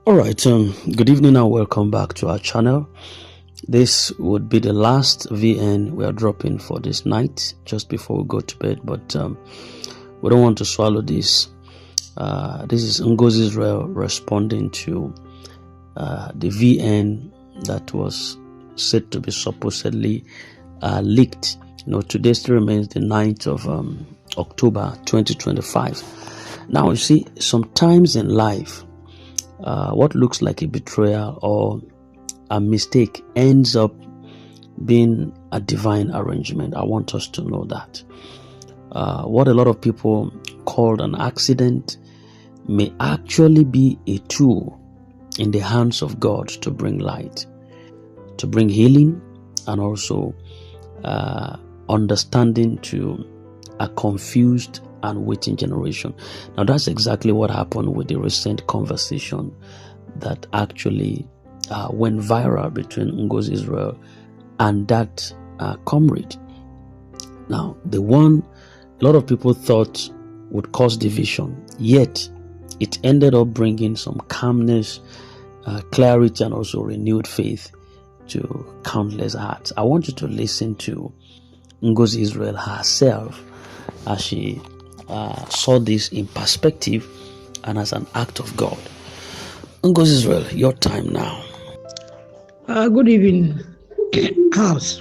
All right, good evening and welcome back to our channel. This would be the last VN we are dropping for this night, just before we go to bed, but we don't want to swallow this. This is Ngozi Israel responding to the VN that was said to be supposedly leaked. Today still remains the 9th of October 2025. Now, you see, sometimes in life, what looks like a betrayal or a mistake ends up being a divine arrangement. I want us to know that. What a lot of people called an accident may actually be a tool in the hands of God to bring light, to bring healing, and also understanding to a confused and waiting generation. Now, that's exactly what happened with the recent conversation that actually went viral between Ngozi Israel and that comrade. Now, the one a lot of people thought would cause division, yet it ended up bringing some calmness, clarity, and also renewed faith to countless hearts. I want you to listen to Ngozi Israel herself as she saw this in perspective and as an act of God. Ngozi Israel, your time now. Good evening, house.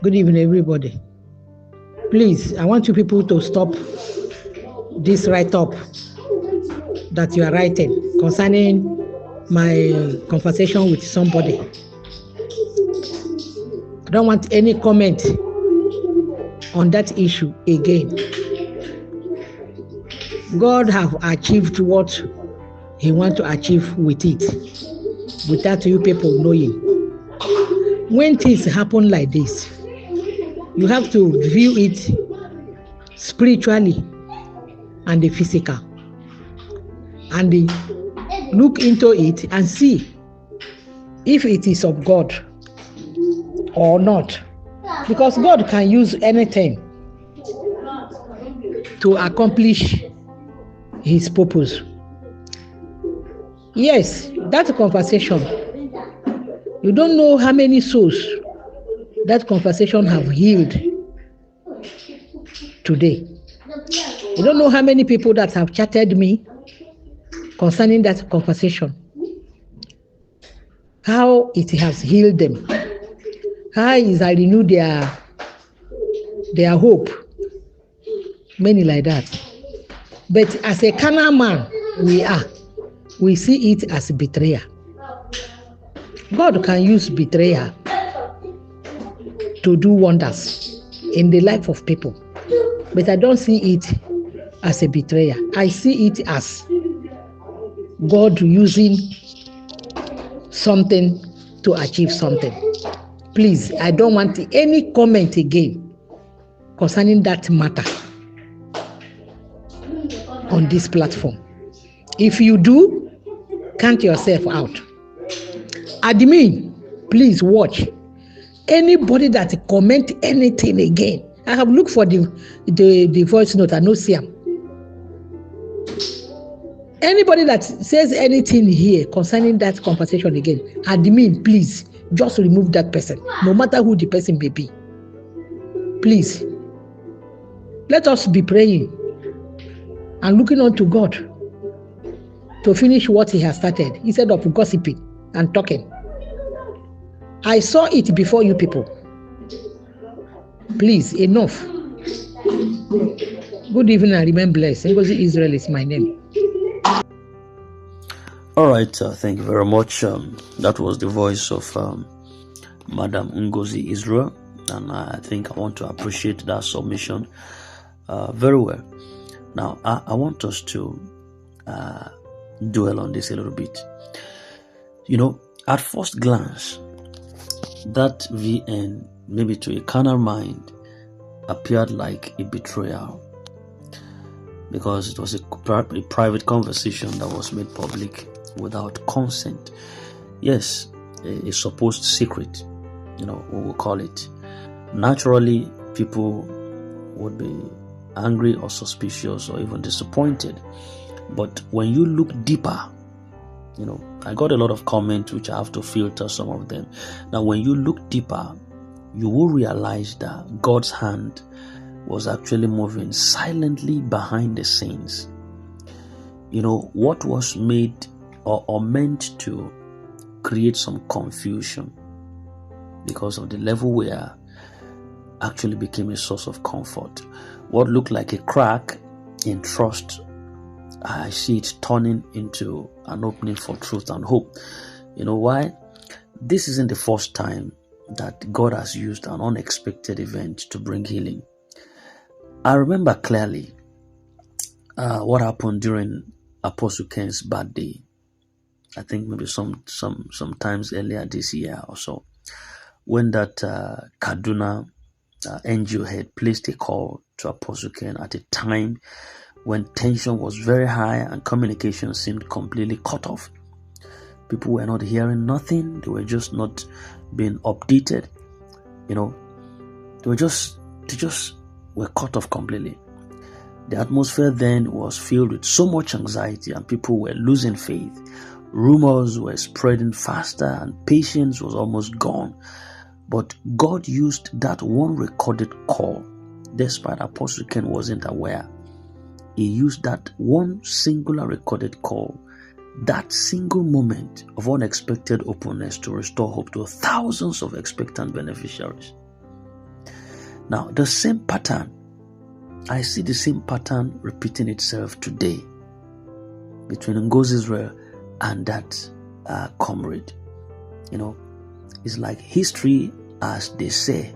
Good evening, everybody. Please, I want you people to stop this write-up that you are writing concerning my conversation with somebody. I don't want any comment on that issue again. God have achieved what He wants to achieve with it, without you people knowing. When things happen like this, you have to view it spiritually and the physical, and look into it and see if it is of God or not, because God can use anything to accomplish His purpose. Yes, that conversation, you don't know how many souls that conversation have healed today. You don't know how many people that have chatted me concerning that conversation, how it has healed them, how it has renewed their hope, many like that. But as a carnal man, we see it as betrayal. God can use betrayal to do wonders in the life of people, but I don't see it as a betrayal. I see it as God using something to achieve something. Please, I don't want any comment again concerning that matter on this platform. If you do, count yourself out. Admin, please watch. Anybody that comment anything again, I have looked for the voice note, I no see them. Anybody that says anything here concerning that conversation again, admin, please just remove that person, no matter who the person may be. Please, let us be praying and looking unto God to finish what He has started, instead of gossiping and talking. I saw it before you people. Please, enough. Good evening and remain blessed. Ngozi Israel is my name. All right, thank you very much. That was the voice of Madam Ngozi Israel, and I think I want to appreciate that submission very well. Now, I want us to dwell on this a little bit. At first glance, that VN, maybe to a carnal mind, appeared like a betrayal, because it was a private conversation that was made public without consent. Yes, a supposed secret, we will call it. Naturally, people would be angry or suspicious or even disappointed. But when you look deeper I got a lot of comments which I have to filter some of them. Now, when you look deeper, you will realize that God's hand was actually moving silently behind the scenes. What was made or meant to create some confusion because of the level where actually became a source of comfort. What looked like a crack in trust, I see it turning into an opening for truth and hope. You know why? This isn't the first time that God has used an unexpected event to bring healing. I remember clearly what happened during Apostle Ken's birthday. I think maybe sometimes earlier this year or so, when that Kaduna NGO had placed a call to Apostle Ken at a time when tension was very high and communication seemed completely cut off. People were not hearing nothing. They were just not being updated. They just were cut off completely. The atmosphere then was filled with so much anxiety and people were losing faith. Rumors were spreading faster and patience was almost gone. But God used that one recorded call, despite Apostle Ken wasn't aware. He used that one singular recorded call, that single moment of unexpected openness to restore hope to thousands of expectant beneficiaries. Now, the same pattern, I see the same pattern repeating itself today between Ngozi Israel and that comrade. It's like history, as they say,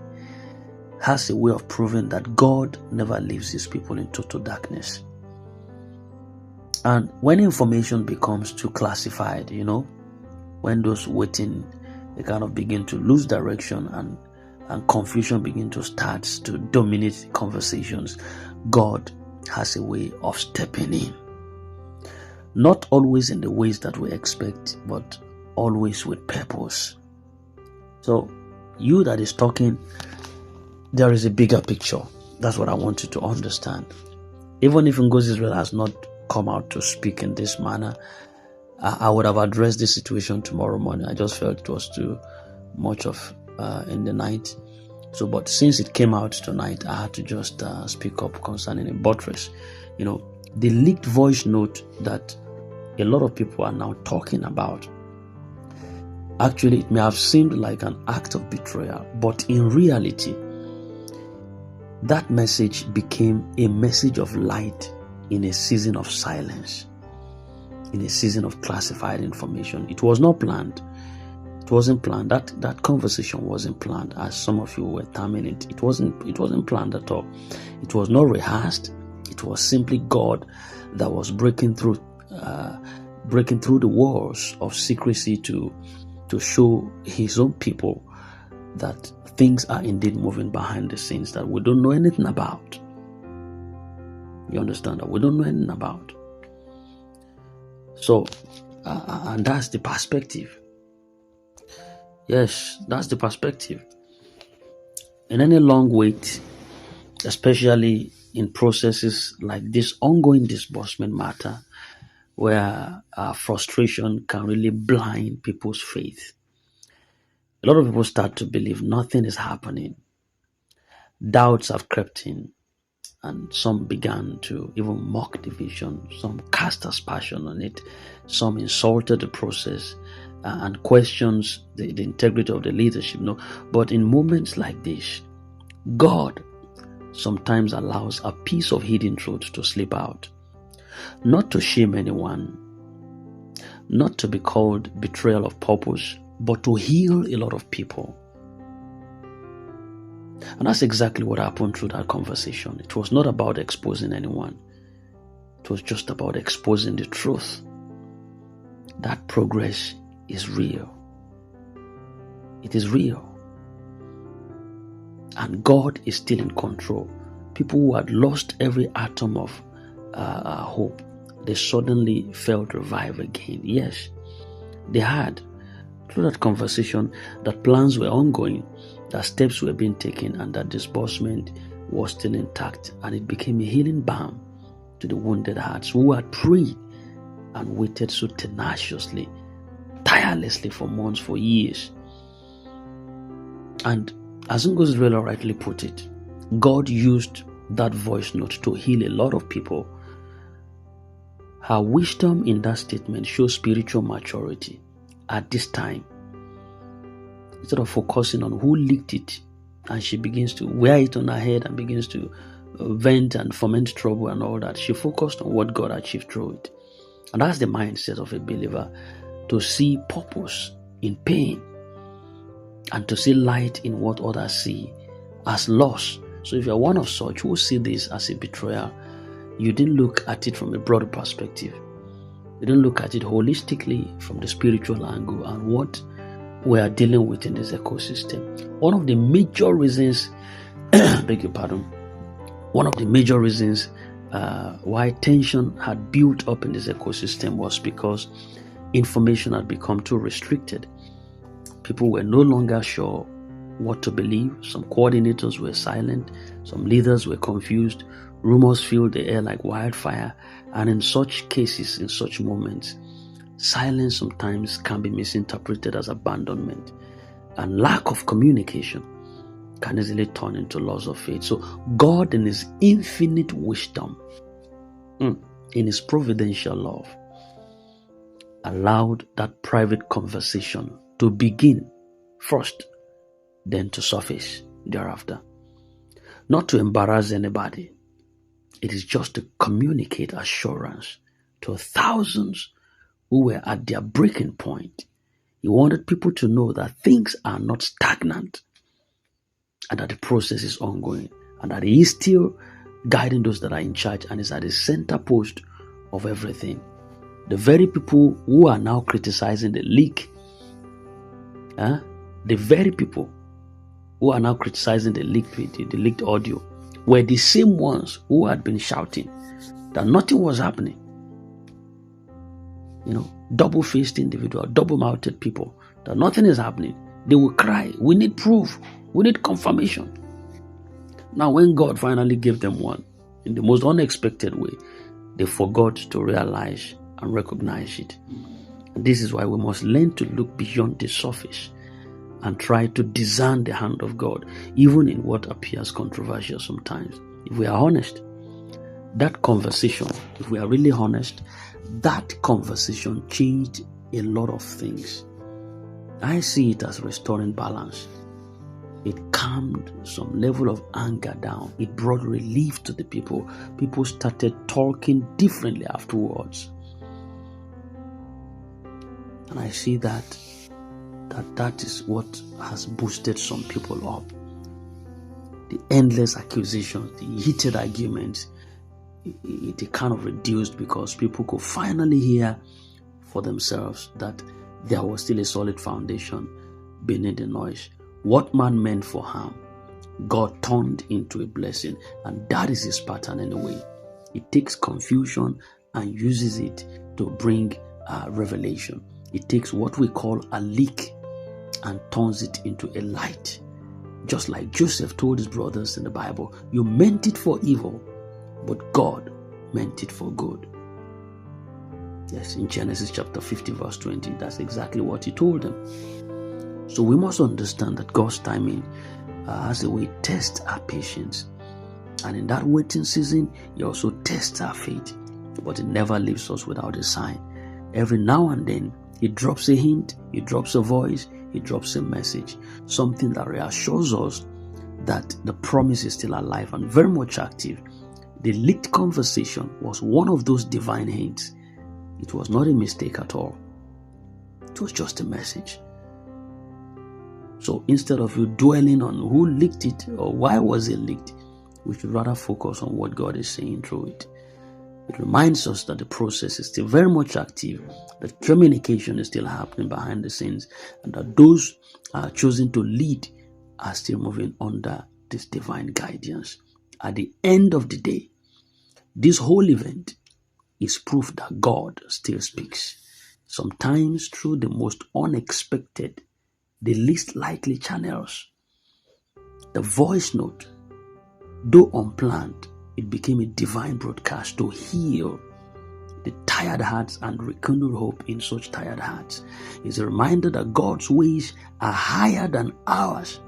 has a way of proving that God never leaves his people in total darkness. And when information becomes too classified, when those waiting, they kind of begin to lose direction and confusion begin to start to dominate conversations, God has a way of stepping in. Not always in the ways that we expect, but always with purpose. So, you that is talking, there is a bigger picture. That's what I want you to understand. Even if Ngozi Israel has not come out to speak in this manner, I would have addressed this situation tomorrow morning. I just felt it was too much of in the night. But since it came out tonight, I had to just speak up concerning a buttress. The leaked voice note that a lot of people are now talking about. Actually, it may have seemed like an act of betrayal, but in reality, that message became a message of light in a season of silence, in a season of classified information. It was not planned. It wasn't planned. That conversation wasn't planned, as some of you were terming it. It wasn't planned at all. It was not rehearsed. It was simply God that was breaking through the walls of secrecy to show his own people that things are indeed moving behind the scenes that we don't know anything about. You understand that? We don't know anything about. So, and that's the perspective. Yes, that's the perspective. In any long wait, especially in processes like this ongoing disbursement matter, where frustration can really blind people's faith. A lot of people start to believe nothing is happening. Doubts have crept in, and some began to even mock the vision. Some cast aspersion on it. Some insulted the process and questions the integrity of the leadership. But in moments like this, God sometimes allows a piece of hidden truth to slip out. Not to shame anyone, not to be called betrayal of purpose, but to heal a lot of people. And that's exactly what happened through that conversation. It was not about exposing anyone. It was just about exposing the truth. That progress is real. It is real. And God is still in control. People who had lost every atom of hope, they suddenly felt revived again. Yes, they had. Through that conversation, that plans were ongoing, that steps were being taken, and that disbursement was still intact. And it became a healing balm to the wounded hearts who had prayed and waited so tenaciously, tirelessly for months, for years. And as Ngozi really rightly put it, God used that voice note to heal a lot of people. Her wisdom in that statement shows spiritual maturity at this time. Instead of focusing on who leaked it, and she begins to wear it on her head and begins to vent and foment trouble and all that, she focused on what God achieved through it. And that's the mindset of a believer, to see purpose in pain and to see light in what others see as loss. So if you're one of such who see this as a betrayal, you didn't look at it from a broader perspective. You didn't look at it holistically from the spiritual angle and what we are dealing with in this ecosystem. One of the major reasons, beg your pardon, one of the major reasons why tension had built up in this ecosystem was because information had become too restricted. People were no longer sure what to believe. Some coordinators were silent. Some leaders were confused. Rumors filled the air like wildfire. And in such cases, in such moments, silence sometimes can be misinterpreted as abandonment. And lack of communication can easily turn into loss of faith. So God, in His infinite wisdom, in His providential love, allowed that private conversation to begin first, then to surface thereafter. Not to embarrass anybody. It is just to communicate assurance to thousands who were at their breaking point. He wanted people to know that things are not stagnant and that the process is ongoing and that He is still guiding those that are in charge and is at the center post of everything. The very people who are now criticizing the leak, the very people who are now criticizing the leaked audio, were the same ones who had been shouting that nothing was happening. Double-faced individual, double-mouthed people, that nothing is happening. They will cry, we need proof, we need confirmation. Now, when God finally gave them one, in the most unexpected way, they forgot to realize and recognize it. And this is why we must learn to look beyond the surface and try to discern the hand of God, even in what appears controversial sometimes. If we are honest, that conversation, if we are really honest, that conversation changed a lot of things. I see it as restoring balance. It calmed some level of anger down. It brought relief to the people. People started talking differently afterwards. And I see that is what has boosted some people up. The endless accusations, the heated arguments, it kind of reduced because people could finally hear for themselves that there was still a solid foundation beneath the noise. What man meant for harm, God turned into a blessing, and that is His pattern anyway. He takes confusion and uses it to bring revelation. He takes what we call a leak and turns it into a light. Just like Joseph told his brothers in the Bible, you meant it for evil, but God meant it for good. Yes, in Genesis chapter 50 verse 20, that's exactly what He told them. So we must understand that God's timing has a way it tests our patience. And in that waiting season, He also tests our faith. But He never leaves us without a sign. Every now and then, He drops a hint, He drops a voice, He drops a message. Something that reassures us that the promise is still alive and very much active. The leaked conversation was one of those divine hints. It was not a mistake at all. It was just a message. So instead of you dwelling on who leaked it or why was it leaked, we should rather focus on what God is saying through it. It reminds us that the process is still very much active, that communication is still happening behind the scenes, and that those choosing to lead are still moving under this divine guidance. At the end of the day, this whole event is proof that God still speaks, sometimes through the most unexpected, the least likely channels. The voice note, though unplanned, it became a divine broadcast to heal, the tired hearts and rekindle hope in such tired hearts. It's a reminder that God's ways are higher than ours,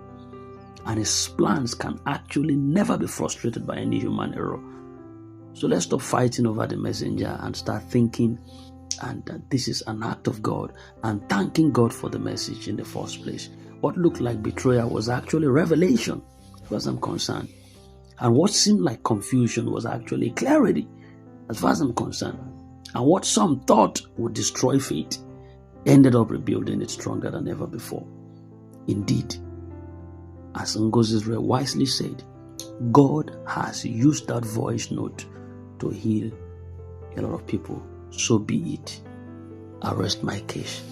and His plans can actually never be frustrated by any human error. So let's stop fighting over the messenger and start thinking and that this is an act of God and thanking God for the message in the first place. What looked like betrayal was actually revelation, as far as I'm concerned. And what seemed like confusion was actually clarity, as far as I'm concerned. And what some thought would destroy faith ended up rebuilding it stronger than ever before. Indeed, as Ngozi wisely said, God has used that voice note to heal a lot of people. So be it. I rest my case.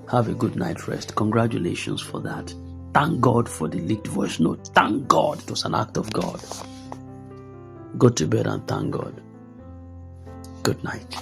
Have a good night rest. Congratulations for that. Thank God for the leaked voice note. Thank God. It was an act of God. Go to bed and thank God. Good night.